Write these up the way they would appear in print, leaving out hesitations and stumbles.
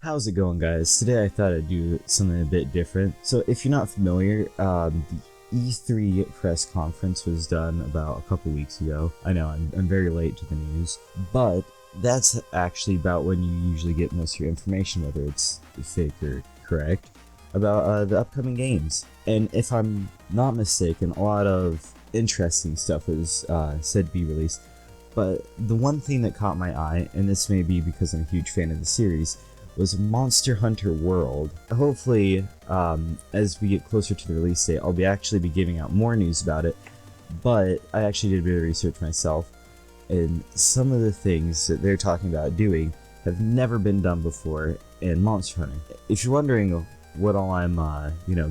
How's it going, guys? Today I thought I'd do something a bit different. So if you're not familiar, the E3 press conference was done about a couple weeks ago. I know, I'm very late to the news, but that's actually about when you usually get most of your information, whether it's fake or correct, about the upcoming games. And if I'm not mistaken, a lot of interesting stuff was said to be released. But the one thing that caught my eye, and this may be because I'm a huge fan of the series, was Monster Hunter World. Hopefully, as we get closer to the release date, I'll actually be giving out more news about it, but I actually did a bit of research myself, and some of the things that they're talking about doing have never been done before in Monster Hunter. If you're wondering what all I'm,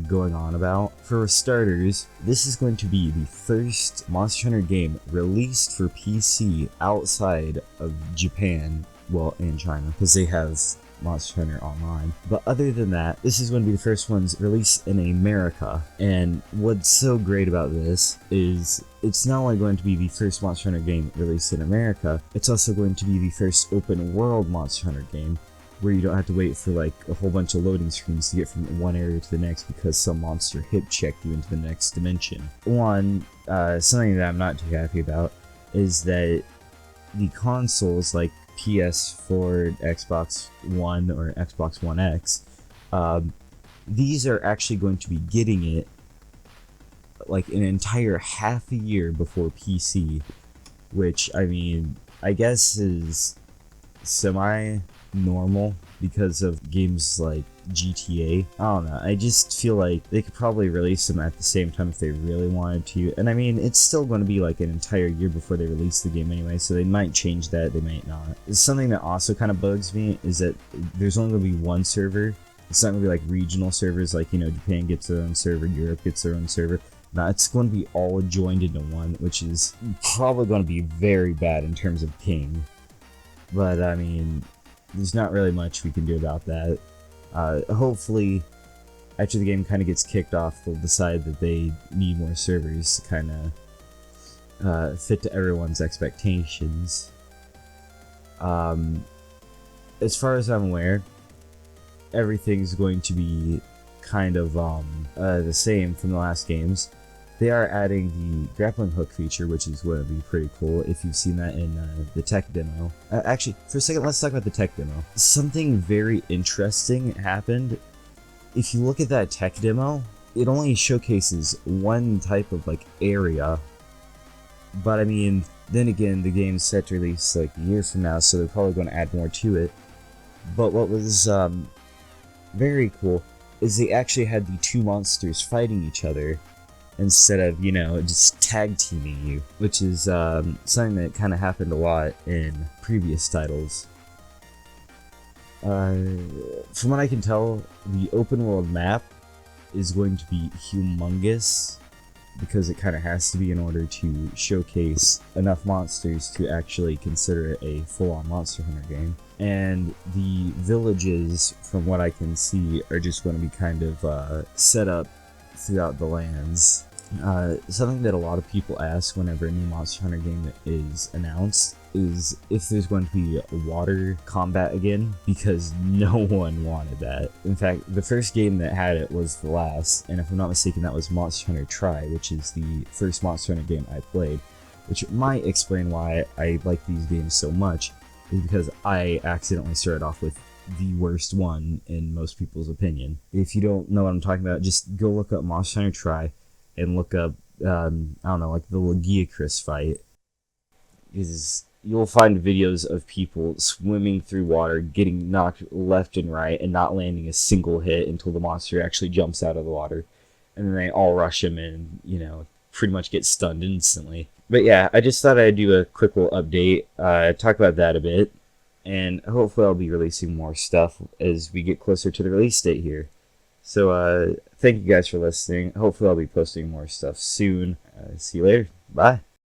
going on about, for starters, this is going to be the first Monster Hunter game released for PC outside of Japan, well, and China, because they have Monster Hunter Online. But other than that, this is going to be the first ones released in America. And what's so great about this is it's not only going to be the first Monster Hunter game released in America, it's also going to be the first open world Monster Hunter game where you don't have to wait for like a whole bunch of loading screens to get from one area to the next because some monster hip checked you into the next dimension. Something that I'm not too happy about is that the consoles like PS4, Xbox One, or Xbox One X, these are actually going to be getting it like an entire half a year before PC, which, I mean, I guess is semi-normal because of games like GTA. I don't know, I just feel like they could probably release them at the same time if they really wanted to, and I mean, it's still going to be like an entire year before they release the game anyway, so they might change that, they might not. Something that also kind of bugs me is that there's only going to be one server. It's not going to be like regional servers, like, you know, Japan gets their own server, Europe gets their own server. No, it's going to be all joined into one, which is probably going to be very bad in terms of ping. But, I mean, there's not really much we can do about that. Hopefully, after the game kind of gets kicked off, they'll decide that they need more servers to kind of fit to everyone's expectations. As far as I'm aware, everything's going to be kind of the same from the last games. They are adding the grappling hook feature, which is going to be pretty cool if you've seen that in the tech demo. Actually, for a second, let's talk about the tech demo. Something very interesting happened. If you look at that tech demo, it only showcases one type of like area. But I mean, then again, the game's set to release like a year from now, so they're probably going to add more to it. But what was very cool is they actually had the two monsters fighting each other instead of, you know, just tag teaming you, which is something that kind of happened a lot in previous titles. From what I can tell, the open world map is going to be humongous because it kind of has to be in order to showcase enough monsters to actually consider it a full-on Monster Hunter game. And the villages, from what I can see, are just going to be kind of set up throughout the lands. Something that a lot of people ask whenever a new Monster Hunter game is announced is if there's going to be water combat again, because no one wanted that. In fact, the first game that had it was the last, and if I'm not mistaken, that was Monster Hunter Tri, which is the first Monster Hunter game I played, which might explain why I like these games so much, is because I accidentally started off with the worst one in most people's opinion. If you don't know what I'm talking about, just go look up Monster Hunter Tri and look up, I don't know, like the Lagiacrus fight. You'll find videos of people swimming through water, getting knocked left and right, and not landing a single hit until the monster actually jumps out of the water. And then they all rush him and, you know, pretty much get stunned instantly. But yeah, I just thought I'd do a quick little update, talk about that a bit, and hopefully I'll be releasing more stuff as we get closer to the release date here. So, thank you guys for listening. Hopefully I'll be posting more stuff soon. See you later. Bye.